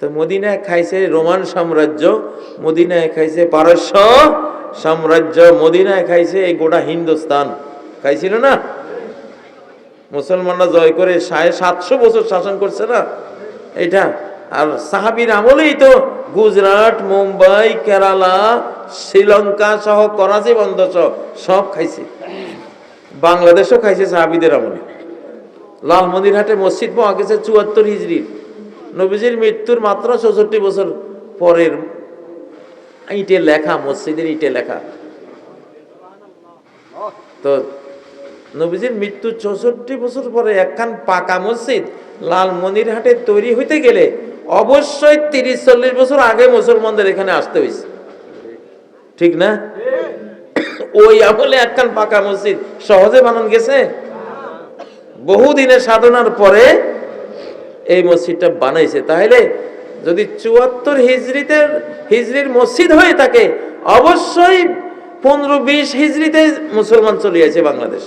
তো মদিনায় খাইছে রোমান সাম্রাজ্য, মদিনায় খাইছে পারস্য সাম্রাজ্য, মদিনায় খাইছে এই গোটা হিন্দুস্তান খাইছিল না। মুসলমানরা জয় করে 750 বছর শাসন করছে না এটা। আর সাহাবীর আমলেই তো গুজরাট, মুম্বাই, কেরালা, শ্রীলঙ্কা সহ করাচি বন্দর সব খাইছে। বাংলাদেশও খাইছে সাহাবীদের আমলে। লালমনিরহাটে মসজিদ পাওয়া গেছে 74 হিজরির, নবীজির মৃত্যুর মাত্র 64 বছর পরের ইটে লেখা, মসজিদের ইটে লেখা। তো নবীজির মৃত্যু 64 বছর পরে একখান পাকা মসজিদ লালমনিরহাটে তৈরি হইতে গেলে অবশ্যই 30-40 বছর আগে মুসলমানদের এখানে আসতে হয়েছে, ঠিক না? ওই আমলে একখান পাকা মসজিদ সহজে বানানো গেছে? বহুদিনের সাধনার পরে এই মসজিদটা বানাইছে। তাহলে যদি 74 হিজরির মসজিদ হয়ে থাকে, অবশ্যই 15-20 হিজরিতে মুসলমান চলে আসে বাংলাদেশ।